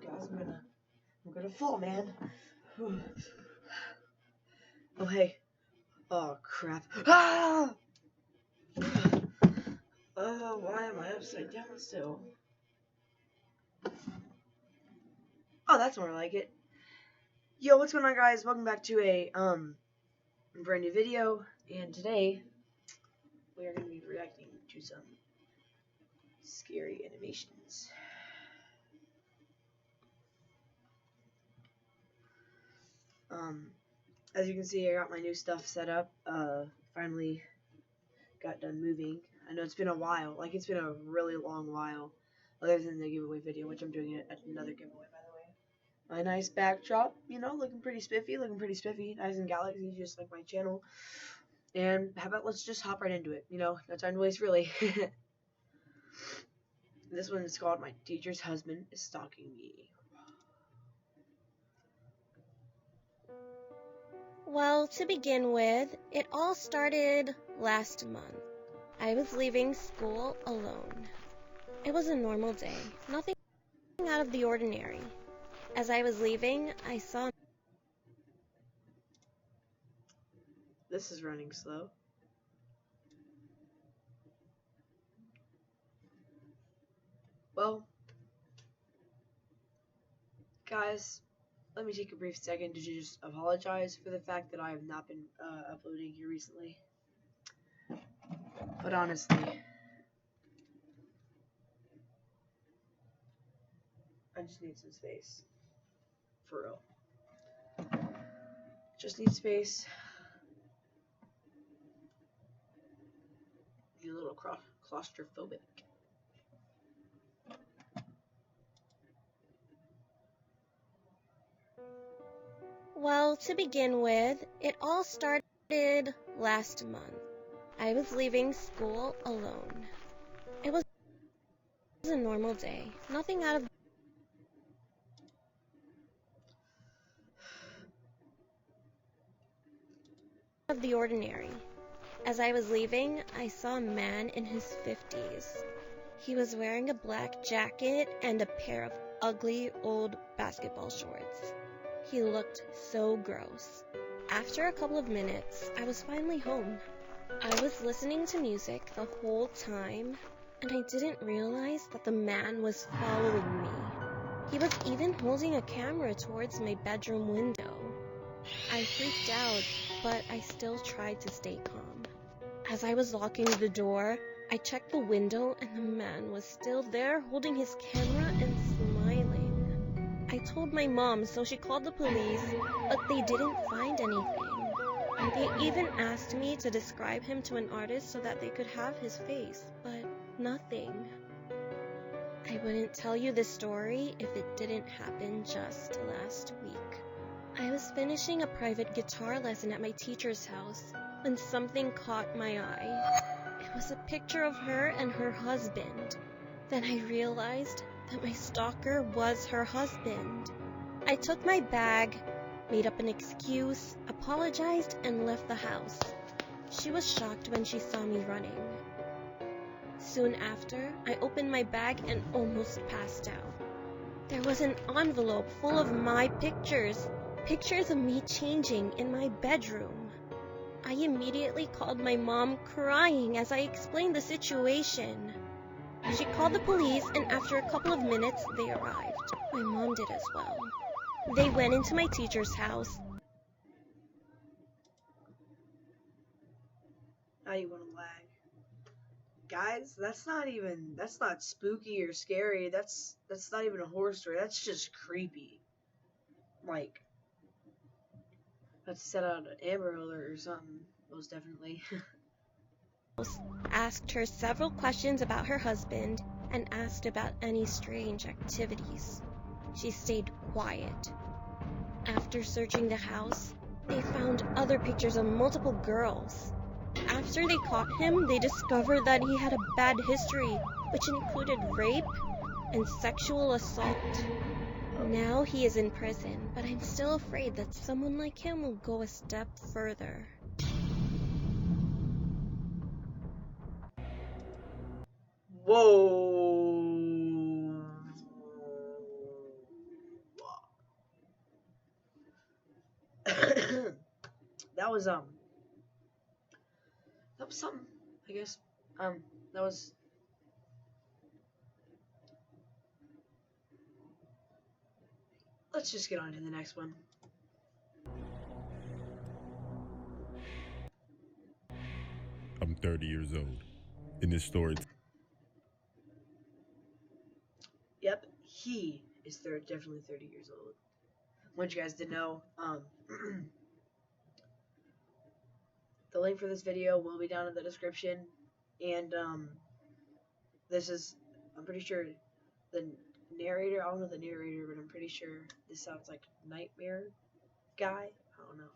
Guys, I'm gonna fall, man. Oh, hey. Oh, crap. Ah! Oh, why am I upside down still? Oh, that's more like it. Yo, what's going on, guys? Welcome back to a brand new video, and today we are going to be reacting to some scary animations. As you can see, I got my new stuff set up. Finally got done moving. I know it's been a while, like it's been a really long while, other than the giveaway video, which I'm doing at another giveaway, by the way. My nice backdrop, looking pretty spiffy, nice and galaxy, just like my channel. And how about let's just hop right into it, no time to waste, really. This one is called My Teacher's Husband is Stalking Me. Well, to begin with, it all started last month. I was leaving school alone. It was a normal day, nothing out of the ordinary. As I was leaving, I saw... This is running slow. Well, guys, let me take a brief second to just apologize for the fact that I have not been uploading here recently. But honestly, I just need some space. For real. Just need space. Be a little claustrophobic. Well, to begin with, it all started last month. I was leaving school alone. It was a normal day, nothing out of the ordinary. As I was leaving, I saw a man in his 50s. He was wearing a black jacket and a pair of ugly old basketball shorts. He looked so gross. After a couple of minutes, I was finally home. I was listening to music the whole time, and I didn't realize that the man was following me. He was even holding a camera towards my bedroom window. I freaked out, but I still tried to stay calm. As I was locking the door, I checked the window and the man was still there holding his camera and smiling. I told my mom, so she called the police, but they didn't find anything. They even asked me to describe him to an artist so that they could have his face, but nothing. I wouldn't tell you this story if it didn't happen just last week. I was finishing a private guitar lesson at my teacher's house when something caught my eye. It was a picture of her and her husband. Then I realized that my stalker was her husband. I took my bag, made up an excuse, apologized, and left the house. She was shocked when she saw me running. Soon after, I opened my bag and almost passed out. There was an envelope full of my pictures of me changing in my bedroom. I immediately called my mom, crying as I explained the situation. She called the police, and after a couple of minutes, they arrived. My mom did as well. They went into my teacher's house. Now you want to lag. Guys, that's not spooky or scary. That's not even a horror story. That's just creepy. Like, let's set out an Amber Alert or something, most definitely. Asked her several questions about her husband and asked about any strange activities. She stayed quiet. After searching the house, they found other pictures of multiple girls. After they caught him, they discovered that he had a bad history, which included rape and sexual assault. Now he is in prison, but I'm still afraid that someone like him will go a step further. Whoa. that was something, I guess. That was. Let's just get on to the next one. I'm 30 years old. In this story. Yep, he is definitely 30 years old. I want you guys to know, the link for this video will be down in the description, and this is, I'm pretty sure the narrator, I don't know the narrator, but I'm pretty sure this sounds like Nightmare Guy. I don't know.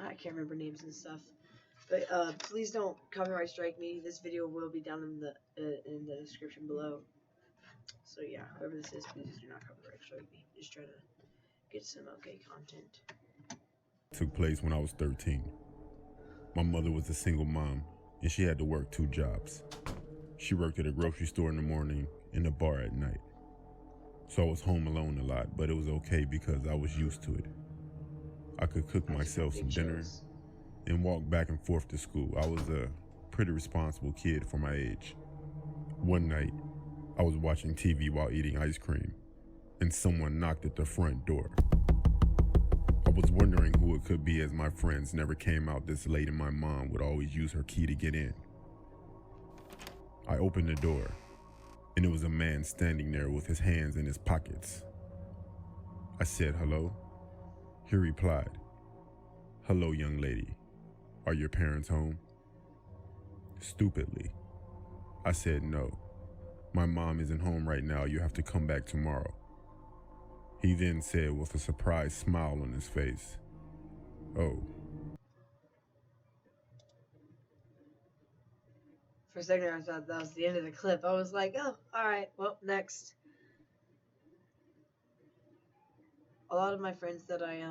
I can't remember names and stuff. But please don't copyright strike me. This video will be down in the description below. So yeah, whoever this is, please do not copyright strike me. Just try to get some okay content. Took place when I was 13. My mother was a single mom, and she had to work 2 jobs. She worked at a grocery store in the morning and a bar at night. So I was home alone a lot, but it was okay because I was used to it. I could cook myself some dinner and walk back and forth to school. I was a pretty responsible kid for my age. One night, I was watching TV while eating ice cream, and someone knocked at the front door. I was wondering who it could be, as my friends never came out this late and my mom would always use her key to get in. I opened the door, and it was a man standing there with his hands in his pockets. I said, "Hello?" He replied, "Hello, young lady. Are your parents home?" Stupidly, I said, "No. My mom isn't home right now. You have to come back tomorrow." He then said with a surprised smile on his face, "Oh." For a second, I thought that was the end of the clip. I was like, oh, alright, well, next. A lot of my friends that I,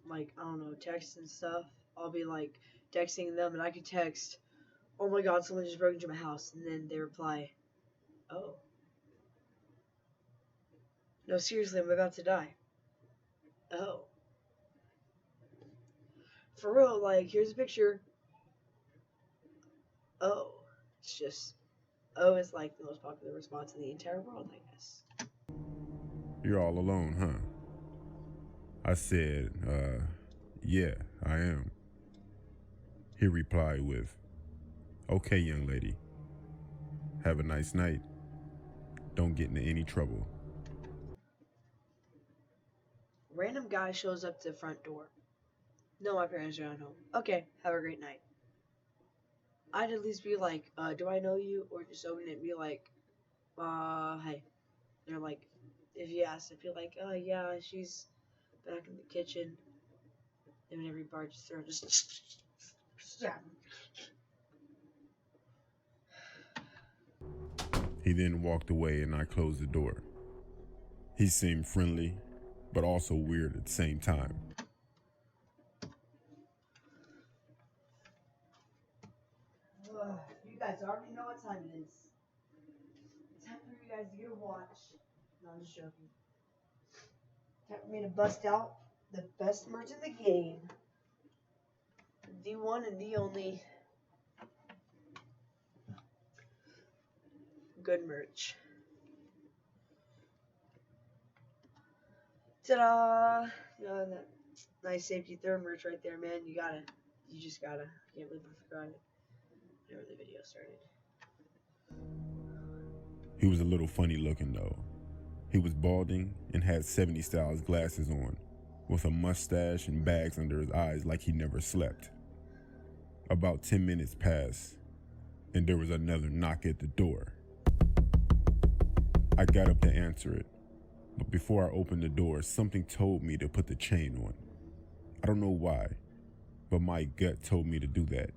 like, I don't know, text and stuff, I'll be, like, texting them, and I could text, "Oh my god, someone just broke into my house," and then they reply, "Oh. No, seriously, I'm about to die." Oh. For real, like, here's a picture. Oh. It's just, oh is like the most popular response in the entire world, I guess. "You're all alone, huh?" I said, yeah, I am." He replied with, "Okay, young lady. Have a nice night. Don't get into any trouble." Random guy shows up to the front door. "No, my parents are not home." "Okay, have a great night." I'd at least be like, "Do I know you?" Or just open it and be like, "Hey." They're like, if you ask, I'd be like, "Oh, yeah, she's back in the kitchen." And whenever he barges through, just stab him. He then walked away and I closed the door. He seemed friendly, but also weird at the same time. You guys already know what time it is. It's time for you guys to get a watch. No, I'm just joking. Time for me to bust out the best merch in the game. The one and the only good merch. Ta-da! That nice safety third merch right there, man. You just gotta. I can't believe I forgot it whenever the video started. He was a little funny looking though. He was balding and had 70s style glasses on, with a mustache and bags under his eyes like he never slept. About 10 minutes passed, and there was another knock at the door. I got up to answer it, but before I opened the door, something told me to put the chain on. I don't know why, but my gut told me to do that.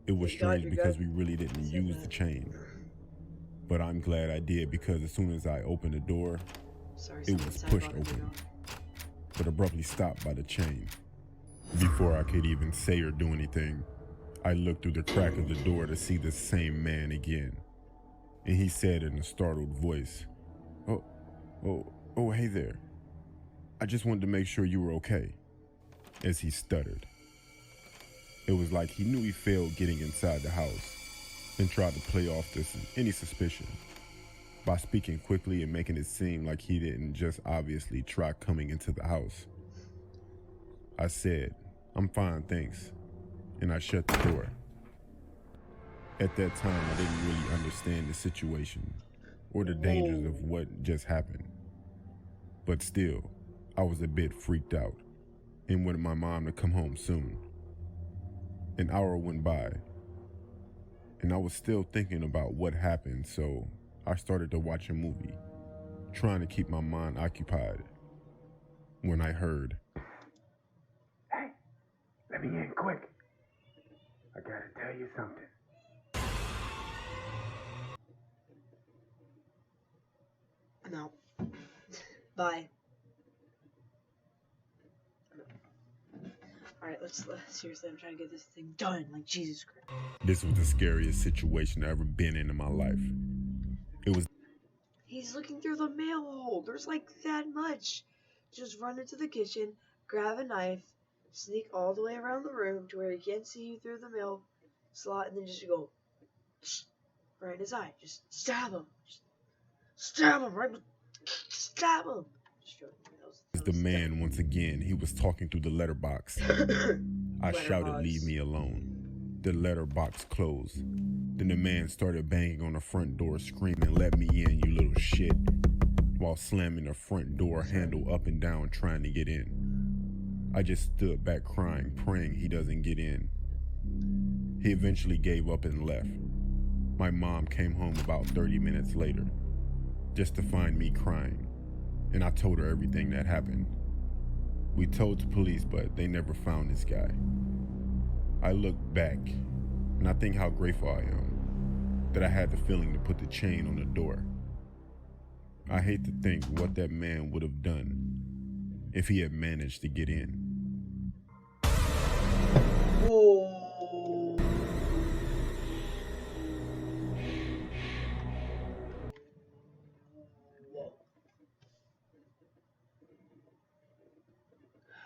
It was strange because we really didn't use the chain. But I'm glad I did, because as soon as I opened the door, it was pushed open, but abruptly stopped by the chain. Before I could even say or do anything, I looked through the crack of the door to see the same man again. And he said in a startled voice, Oh, hey there. I just wanted to make sure you were okay," as he stuttered. It was like he knew he failed getting inside the house, then tried to play off any suspicion by speaking quickly and making it seem like he didn't just obviously try coming into the house. I said, "I'm fine, thanks," and I shut the door. At that time, I didn't really understand the situation or the dangers of what just happened. But still, I was a bit freaked out and wanted my mom to come home soon. An hour went by, and I was still thinking about what happened, so I started to watch a movie, trying to keep my mind occupied, when I heard, "Hey, let me in quick. I gotta tell you something." No. Bye. Alright, let's seriously, I'm trying to get this thing done, like Jesus Christ. this was the scariest situation I've ever been in my life. It was. He's looking through the mail hole. There's like that much. Just run into the kitchen, grab a knife, sneak all the way around the room to where he can't see you through the mail slot, and then just go right in his eye. Just stab him. Just stab him, right? Stab him. Just joking. The man once again. He was talking through the letterbox. I shouted, "Leave me alone." The letterbox closed. Then the man started banging on the front door, screaming, "Let me in, you little shit," while slamming the front door handle up and down trying to get in. I just stood back crying, praying he doesn't get in. He eventually gave up and left. My mom came home about 30 minutes later, just to find me crying, and I told her everything that happened. We told the police, but they never found this guy. I look back, and I think how grateful I am that I had the feeling to put the chain on the door. I hate to think what that man would have done if he had managed to get in. Whoa.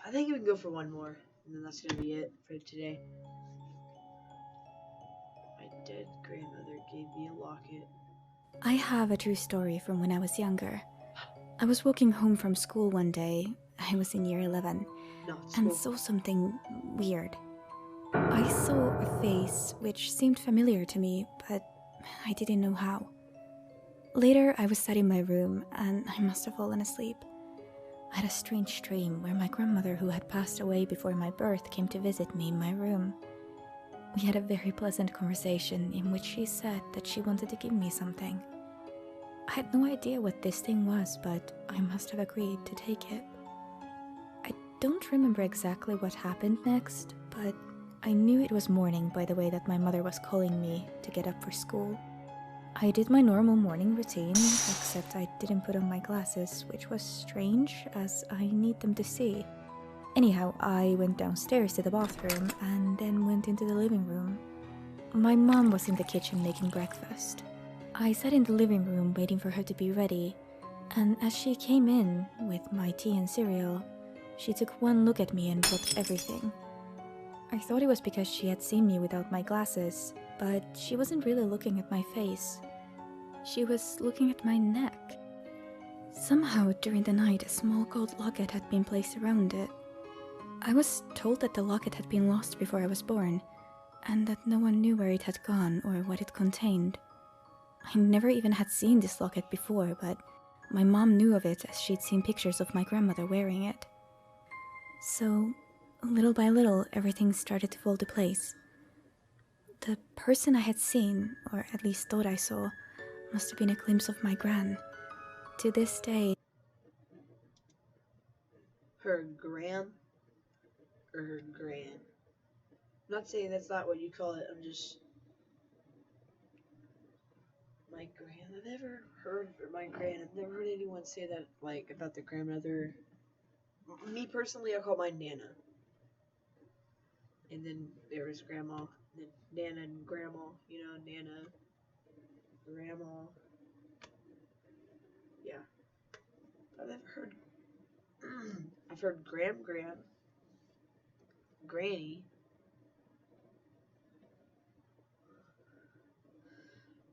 I think we can go for one more, and then that's gonna be it for today. My dead grandmother gave me a locket. I have a true story from when I was younger. I was walking home from school one day, I was in year 11, and saw something weird. I saw a face which seemed familiar to me, but I didn't know how. Later, I was sat in my room, and I must have fallen asleep. I had a strange dream where my grandmother, who had passed away before my birth, came to visit me in my room. We had a very pleasant conversation in which she said that she wanted to give me something. I had no idea what this thing was, but I must have agreed to take it. I don't remember exactly what happened next, but I knew it was morning by the way that my mother was calling me to get up for school. I did my normal morning routine, except I didn't put on my glasses, which was strange, as I need them to see. Anyhow, I went downstairs to the bathroom and then went into the living room. My mom was in the kitchen making breakfast. I sat in the living room waiting for her to be ready, and as she came in with my tea and cereal, she took one look at me and dropped everything. I thought it was because she had seen me without my glasses, but she wasn't really looking at my face. She was looking at my neck. Somehow, during the night, a small gold locket had been placed around it. I was told that the locket had been lost before I was born, and that no one knew where it had gone or what it contained. I never even had seen this locket before, but my mom knew of it as she'd seen pictures of my grandmother wearing it. So, little by little, everything started to fall to place. The person I had seen, or at least thought I saw, must have been a glimpse of my gran. To this day... Her gran? Or her gran? I'm not saying that's not what you call it, I'm just... My gran? I've never heard my gran. I've never heard anyone say that, like, about their grandmother. Me personally, I call mine Nana. And then there was Grandma. And then Nana and Grandma. You know, Nana, Grandma. Yeah. I've never heard... I've heard Gram, Granny.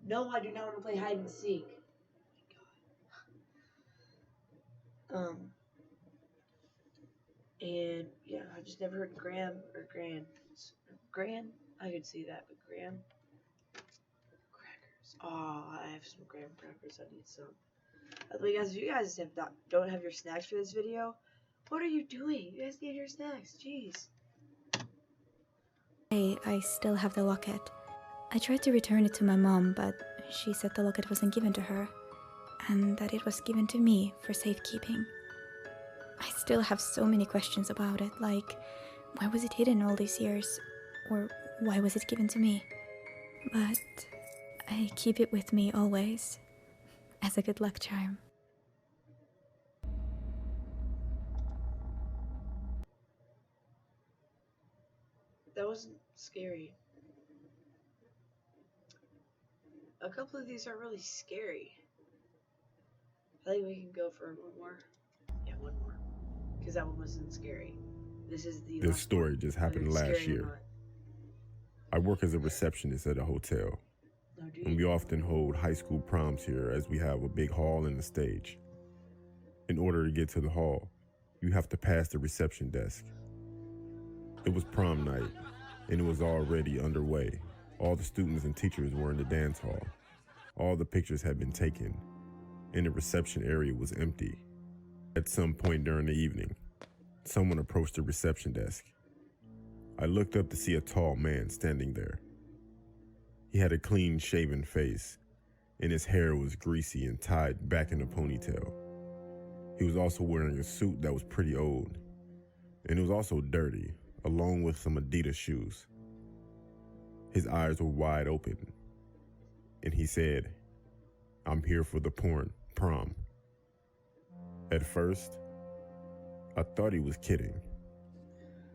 No, I do not want to play hide and seek. And yeah, I just never heard Graham or Gran. Gran? I could see that, but Graham? Crackers. Oh, I have some graham crackers. I need some. By the way, guys, if you guys don't have your snacks for this video, what are you doing? You guys need your snacks. Jeez. I still have the locket. I tried to return it to my mom, but she said the locket wasn't given to her, and that it was given to me for safekeeping. I still have so many questions about it, like, why was it hidden all these years? Or why was it given to me? But I keep it with me always, as a good luck charm. That wasn't scary. A couple of these are really scary. I think we can go for one more. Yeah, one more. Because that one wasn't scary. This story just happened last year. I work as a receptionist at a hotel. And we often hold high school proms here, as we have a big hall and a stage. In order to get to the hall, you have to pass the reception desk. It was prom night, and it was already underway. All the students and teachers were in the dance hall. All the pictures had been taken, and the reception area was empty. At some point during the evening, someone approached the reception desk. I looked up to see a tall man standing there. He had a clean-shaven face, and his hair was greasy and tied back in a ponytail. He was also wearing a suit that was pretty old, and it was also dirty, along with some Adidas shoes. His eyes were wide open, and he said, "I'm here for the prom." At first, I thought he was kidding,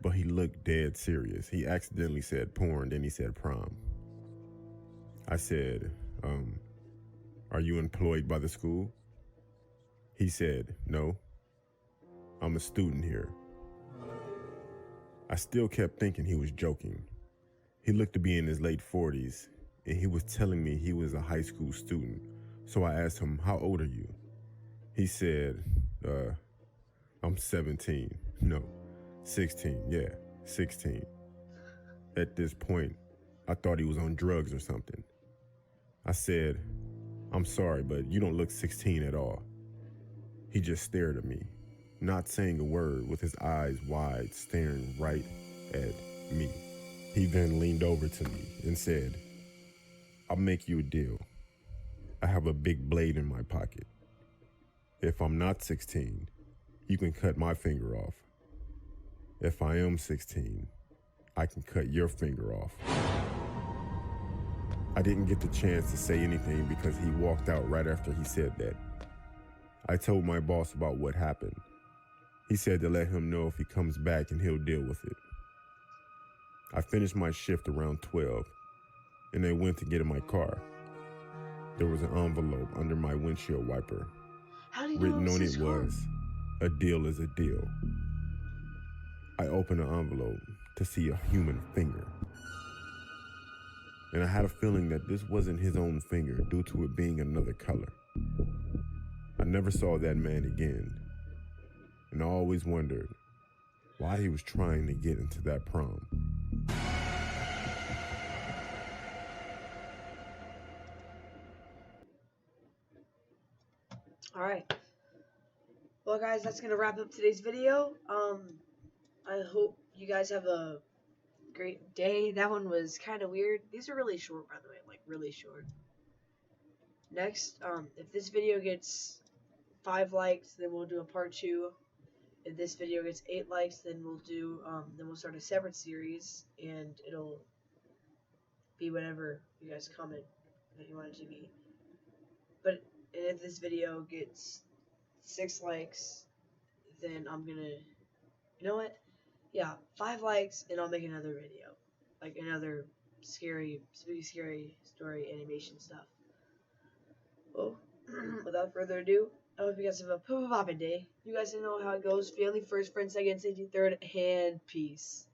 but he looked dead serious. He accidentally said porn, then he said prom. I said, "Are you employed by the school?" He said, "No, I'm a student here." I still kept thinking he was joking. He looked to be in his late 40s, and he was telling me he was a high school student. So I asked him, "How old are you?" He said, "I'm 17. No, 16. Yeah, 16. At this point, I thought he was on drugs or something. I said, "I'm sorry, but you don't look 16 at all." He just stared at me, not saying a word, with his eyes wide, staring right at me. He then leaned over to me and said, "I'll make you a deal. I have a big blade in my pocket. If I'm not 16, you can cut my finger off. If I am 16, I can cut your finger off." I didn't get the chance to say anything because he walked out right after he said that. I told my boss about what happened. He said to let him know if he comes back and he'll deal with it. I finished my shift around 12, and I went to get in my car. There was an envelope under my windshield wiper. Written on it was, "A deal is a deal." I opened the envelope to see a human finger. And I had a feeling that this wasn't his own finger due to it being another color. I never saw that man again, and I always wondered why he was trying to get into that prom. Alright. Well, guys, that's going to wrap up today's video. I hope you guys have a great day. That one was kind of weird. These are really short, by the way, like really short. Next, if this video gets 5 likes, then we'll do a part 2. If this video gets 8 likes, then we'll start a separate series, and it'll be whatever you guys comment that you want it to be. But if this video gets 6 likes, then I'm gonna, you know what? Yeah, 5 likes, and I'll make another video, like another scary, spooky, scary story animation stuff. Well, without further ado, I hope you guys have a poppin' day. You guys know how it goes. Family first, friends second, safety third, and peace.